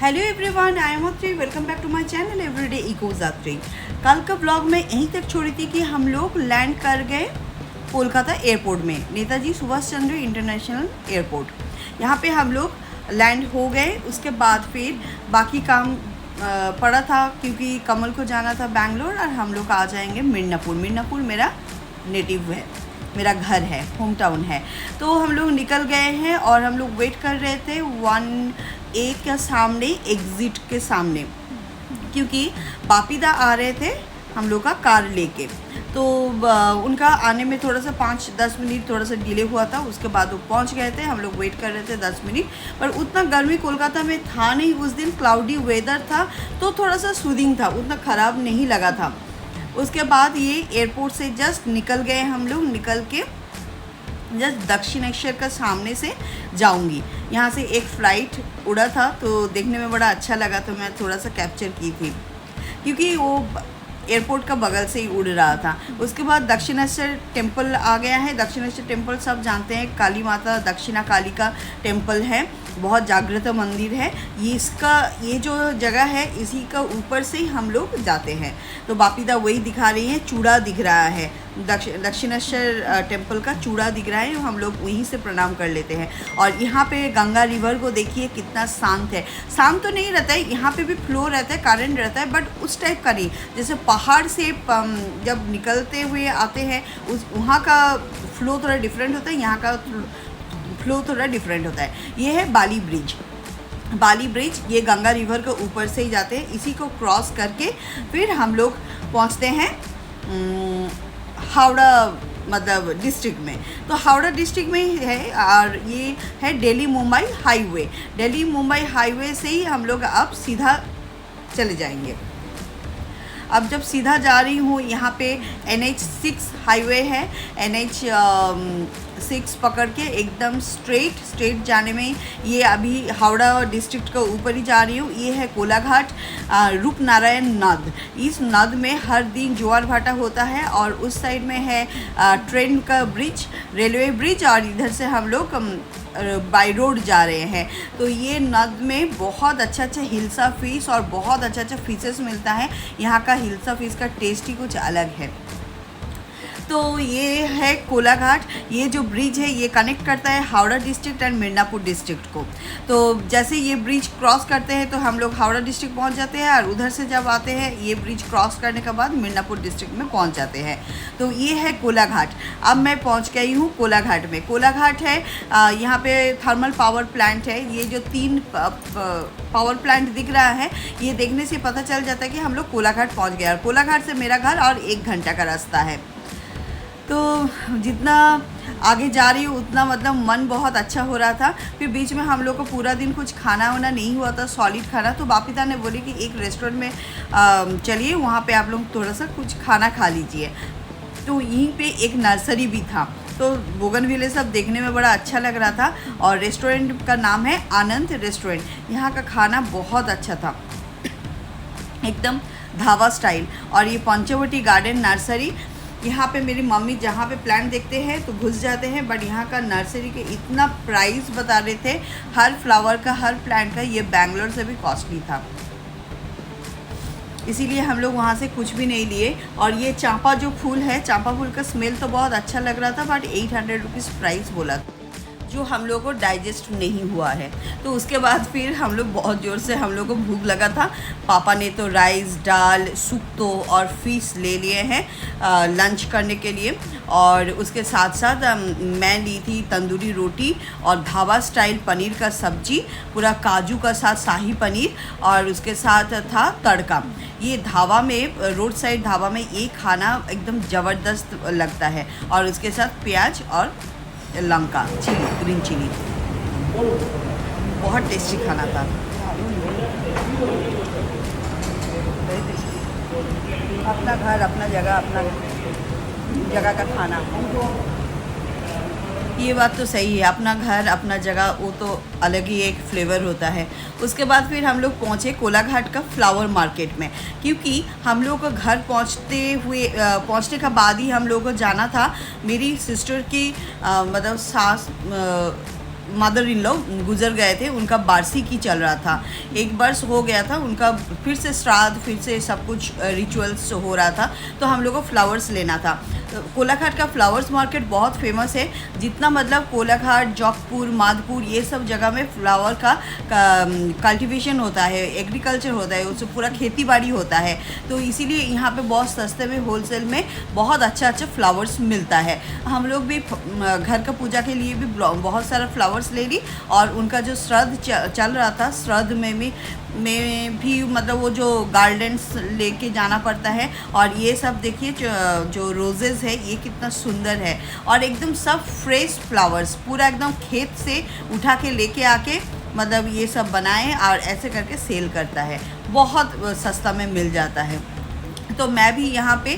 Hello everyone, I am Atri. Welcome back to my channel everyday eco Yatri. कल का blog में यहीं तक छोड़ी थी कि हम लोग लैंड कर गए कोलकाता एयरपोर्ट में, नेताजी सुभाष चंद्र इंटरनेशनल एयरपोर्ट। यहाँ पे हम लोग लैंड हो गए। उसके बाद फिर बाकी काम पड़ा था क्योंकि कमल को जाना था बैंगलोर और हम लोग आ जाएंगे मिर्नापुर। मिर्नापुर मेरा नेटिव है, मेरा घर है, होम टाउन है। तो हम लोग निकल गए हैं और हम लोग वेट कर रहे थे 1A के सामने, एग्ज़िट के सामने, क्योंकि बापीदा आ रहे थे हम लोग का कार लेके। तो उनका आने में थोड़ा सा 5-10 मिनट थोड़ा सा डिले हुआ था। उसके बाद वो पहुंच गए थे। हम लोग वेट कर रहे थे 10 मिनट, पर उतना गर्मी कोलकाता में था नहीं। उस दिन क्लाउडी वेदर था तो थोड़ा सा सूदिंग था, उतना ख़राब नहीं लगा था। उसके बाद ये एयरपोर्ट से जस्ट निकल गए हम लोग। निकल के जस्ट दक्षिणेश्वर का सामने से जाऊंगी। यहाँ से एक फ़्लाइट उड़ा था तो देखने में बड़ा अच्छा लगा, तो मैं थोड़ा सा कैप्चर की थी क्योंकि वो एयरपोर्ट का बगल से ही उड़ रहा था। उसके बाद दक्षिणेश्वर टेम्पल आ गया है। दक्षिणेश्वर टेम्पल सब जानते हैं, काली माता दक्षिणा काली का टेम्पल है, बहुत जागृत मंदिर है। ये जो जगह है इसी का ऊपर से ही हम लोग जाते हैं। तो बापीदा वही दिखा रही है, चूड़ा दिख रहा है, दक्षिणेश्वर टेम्पल का चूड़ा दिख रहा है। हम लोग वहीं से प्रणाम कर लेते हैं। और यहाँ पे गंगा रिवर को देखिए कितना शांत है। शांत तो नहीं रहता है, यहाँ पे भी फ्लो रहता है, करंट रहता है, बट उस टाइप का नहीं। जैसे पहाड़ से जब निकलते हुए आते हैं वहाँ का फ्लो थोड़ा डिफरेंट होता है, यहाँ का फ्लो थोड़ा डिफरेंट होता है। ये है बाली ब्रिज। बाली ब्रिज ये गंगा रिवर के ऊपर से ही जाते हैं। इसी को क्रॉस करके फिर हम लोग पहुँचते हैं हावड़ा मतलब डिस्ट्रिक्ट में। तो हावड़ा डिस्ट्रिक्ट में ही है और ये है दिल्ली मुंबई हाईवे। दिल्ली मुंबई हाईवे से ही हम लोग अब सीधा चले जाएंगे। अब जब सीधा जा रही हूँ, यहाँ पे NH6 हाईवे है। NH6 पकड़ के एकदम स्ट्रेट जाने में ये अभी हावड़ा डिस्ट्रिक्ट के ऊपर ही जा रही हूँ। ये है कोलाघाट रूपनारायण नद। इस नद में हर दिन ज्वार भाटा होता है और उस साइड में है ट्रेन का ब्रिज, रेलवे ब्रिज, और इधर से हम लोग बाई रोड जा रहे हैं। तो ये नद में बहुत अच्छा हिल्सा फिश और बहुत अच्छा फिशेस मिलता है। यहाँ का हिल्सा फिश का टेस्ट ही कुछ अलग है। तो ये है कोलाघाट। ये जो ब्रिज है ये कनेक्ट करता है हावड़ा डिस्ट्रिक्ट एंड मिर्नापुर डिस्ट्रिक्ट को। तो जैसे ये ब्रिज क्रॉस करते हैं तो हम लोग हावड़ा डिस्ट्रिक्ट पहुंच जाते हैं, और उधर से जब आते हैं ये ब्रिज क्रॉस करने के बाद मिर्नापुर डिस्ट्रिक्ट में पहुंच जाते हैं। तो ये है कोलाघाट। अब मैं पहुंच गई हूँ कोलाघाट में। कोलाघाट है, यहाँ पे थर्मल पावर प्लांट है। ये जो 3 पावर प्लांट दिख रहा है, ये देखने से पता चल जाता है कि हम लोग कोलाघाट पहुँच गए। और कोलाघाट से मेरा घर और 1 घंटा का रास्ता है। तो जितना आगे जा रही हूँ उतना मतलब मन बहुत अच्छा हो रहा था। फिर बीच में हम लोग को पूरा दिन कुछ खाना वाना नहीं हुआ था, सॉलिड खाना। तो बापीदा ने बोली कि एक रेस्टोरेंट में चलिए, वहाँ पे आप लोग थोड़ा सा कुछ खाना खा लीजिए। तो यहीं पे एक नर्सरी भी था, तो बोगनविले सब देखने में बड़ा अच्छा लग रहा था। और रेस्टोरेंट का नाम है आनंद रेस्टोरेंट। यहाँ का खाना बहुत अच्छा था, एकदम ढाबा स्टाइल। और ये पंचवटी गार्डन नर्सरी, यहाँ पे मेरी मम्मी जहाँ पे प्लांट देखते हैं तो घुस जाते हैं, बट यहाँ का नर्सरी के इतना प्राइस बता रहे थे हर फ्लावर का, हर प्लांट का। ये बैंगलोर से भी कॉस्टली था, इसीलिए हम लोग वहाँ से कुछ भी नहीं लिए। और ये चांपा जो फूल है, चांपा फूल का स्मेल तो बहुत अच्छा लग रहा था, बट 800 रुपीज़ प्राइस बोला था, जो हम लोग को डाइजेस्ट नहीं हुआ है। तो उसके बाद फिर हम लोग बहुत ज़ोर से, हम लोग को भूख लगा था। पापा ने तो राइस, दाल, सुक्तो और फिश ले लिए हैं लंच करने के लिए। और उसके साथ साथ मैं ली थी तंदूरी रोटी और ढाबा स्टाइल पनीर का सब्जी, पूरा काजू का साथ शाही पनीर, और उसके साथ था तड़का। ये ढाबा में, रोड साइड ढाबा में ये खाना एकदम ज़बरदस्त लगता है। और उसके साथ प्याज और लंका चिली, ग्रीन चिली, बहुत टेस्टी खाना था। अपना घर, अपना जगह, अपना जगह का खाना, ये बात तो सही है। अपना घर, अपना जगह, वो तो अलग ही एक फ्लेवर होता है। उसके बाद फिर हम लोग पहुँचे कोलाघाट का फ्लावर मार्केट में, क्योंकि हम लोग को घर पहुँचने के बाद ही हम लोग को जाना था मेरी सिस्टर की मतलब सास मदर इन लॉ गुजर गए थे, उनका वार्षिकी चल रहा था, 1 वर्ष हो गया था उनका, फिर से श्राद्ध, फिर से सब कुछ रिचुअल्स हो रहा था, तो हम लोग को फ्लावर्स लेना था। कोलाघाट का फ्लावर्स मार्केट बहुत फेमस है, जितना मतलब कोलाघाट, जौकपुर, माधपुर ये सब जगह में फ्लावर का कल्टीवेशन होता है, एग्रीकल्चर होता है, उससे पूरा खेती बाड़ी होता है, तो इसीलिए यहाँ पे बहुत सस्ते में होलसेल में बहुत अच्छा फ्लावर्स मिलता है। हम लोग भी घर का पूजा के लिए भी बहुत सारा फ्लावर्स ले ली, और उनका जो श्राद्ध चल रहा था, श्राद्ध में भी मतलब वो जो गार्डन्स लेके जाना पड़ता है, और ये सब देखिए जो रोजेज़ है ये कितना सुंदर है, और एकदम सब फ्रेश फ्लावर्स पूरा एकदम खेत से उठा के लेके आके मतलब ये सब बनाए और ऐसे करके सेल करता है, बहुत सस्ता में मिल जाता है। तो मैं भी यहाँ पे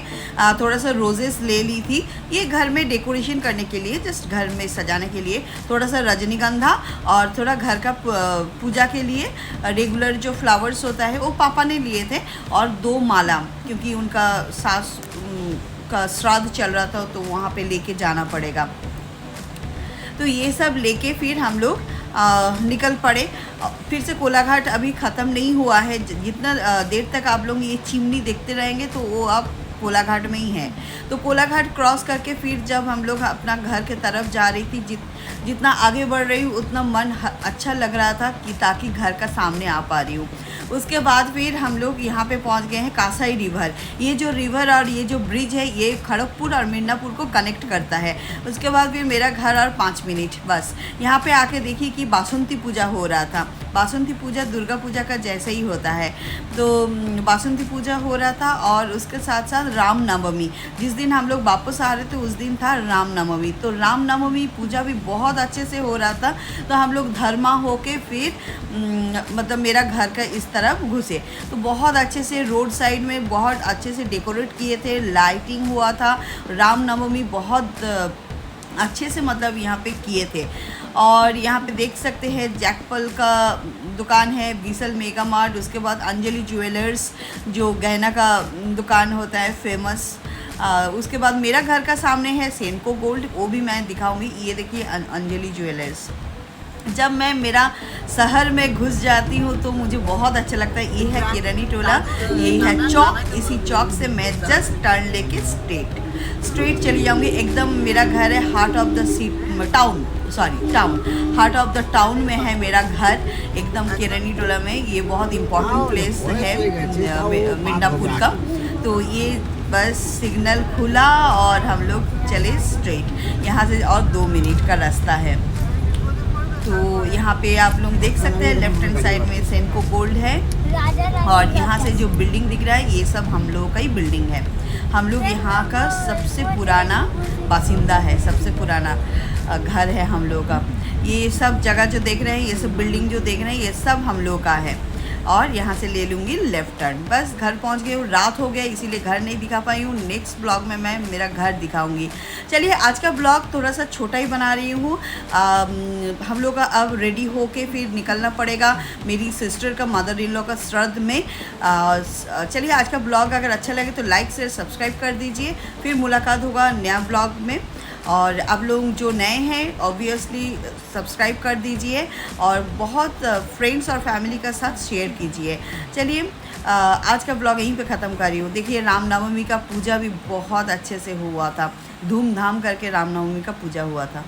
थोड़ा सा रोजेस ले ली थी, ये घर में डेकोरेशन करने के लिए, जस्ट घर में सजाने के लिए, थोड़ा सा रजनीगंधा और थोड़ा घर का पूजा के लिए रेगुलर जो फ्लावर्स होता है वो पापा ने लिए थे, और 2 माला, क्योंकि उनका सास का श्राद्ध चल रहा था तो वहाँ पे लेके जाना पड़ेगा। तो ये सब लेके फिर हम लोग निकल पड़े। फिर से कोलाघाट अभी ख़त्म नहीं हुआ है, जितना देर तक आप लोग ये चिमनी देखते रहेंगे तो वो आप कोलाघाट में ही है। तो कोलाघाट क्रॉस करके फिर जब हम लोग अपना घर के तरफ जा रही थी, जितना आगे बढ़ रही हूँ उतना मन अच्छा लग रहा था कि ताकि घर का सामने आ पा रही हूँ। उसके बाद फिर हम लोग यहाँ पे पहुँच गए हैं कासाई रिवर। ये जो रिवर और ये जो ब्रिज है ये खड़गपुर और मिदनापुर को कनेक्ट करता है। उसके बाद फिर मेरा घर और 5 मिनट बस। यहाँ पे आके देखिए कि बासंती पूजा हो रहा था। बासंती पूजा दुर्गा पूजा का जैसे ही होता है, तो बासंती पूजा हो रहा था, और उसके साथ साथ रामनवमी, जिस दिन हम लोग वापस आ रहे थे उस दिन था रामनवमी। तो रामनवमी पूजा भी बहुत अच्छे से हो रहा था। तो हम लोग धर्मा होके फिर मतलब मेरा घर का इस तरफ घुसे, तो बहुत अच्छे से रोड साइड में बहुत अच्छे से डेकोरेट किए थे, लाइटिंग हुआ था, रामनवमी बहुत अच्छे से मतलब यहाँ पे किए थे। और यहाँ पे देख सकते हैं जैकपल का दुकान है, विसल मेगा मार्ट, उसके बाद अंजलि ज्वेलर्स जो गहना का दुकान होता है फेमस। उसके बाद मेरा घर का सामने है सेनको गोल्ड, वो भी मैं दिखाऊंगी। ये देखिए अंजलि ज्वेलर्स। जब मैं मेरा शहर में घुस जाती हूँ तो मुझे बहुत अच्छा लगता है। ये है किरानी टोला, यही है चौक, इसी चौक से मैं जस्ट टर्न लेके स्ट्रेट चली जाऊँगी। एकदम मेरा घर है heart of the town, heart of the town में है मेरा घर, एकदम किरानी टोला में। ये बहुत इम्पोर्टेंट प्लेस है मिदनापुर का। तो ये बस सिग्नल खुला और हम लोग चले स्ट्रेट, यहाँ से और 2 मिनट का रास्ता है। तो यहाँ पे आप लोग देख सकते हैं लेफ्ट हैंड साइड में सेनको गोल्ड है, और यहाँ से जो बिल्डिंग दिख रहा है ये सब हम लोगों का ही बिल्डिंग है। हम लोग यहाँ का सबसे पुराना बासिंदा है, सबसे पुराना घर है हम लोगों का। ये सब जगह जो देख रहे हैं, ये सब बिल्डिंग जो देख रहे हैं, ये सब हम लोगों का है। और यहाँ से ले लूँगी लेफ़्ट टर्न। बस घर पहुँच गई हूँ, रात हो गया इसीलिए घर नहीं दिखा पाई हूँ। नेक्स्ट ब्लॉग में मैं मेरा घर दिखाऊँगी। चलिए आज का ब्लॉग थोड़ा सा छोटा ही बना रही हूँ। हम लोग का अब रेडी होके फिर निकलना पड़ेगा मेरी सिस्टर का मदर इन लॉ का श्राद्ध में। चलिए आज का ब्लॉग अगर अच्छा लगे तो लाइक शेयर सब्सक्राइब कर दीजिए। फिर मुलाकात होगा नया ब्लॉग में। और आप लोग जो नए हैं ऑब्वियसली सब्सक्राइब कर दीजिए, और बहुत फ्रेंड्स और फैमिली का साथ शेयर कीजिए। चलिए आज का ब्लॉग यहीं पे ख़त्म कर रही हूँ। देखिए रामनवमी का पूजा भी बहुत अच्छे से हुआ था, धूमधाम करके रामनवमी का पूजा हुआ था।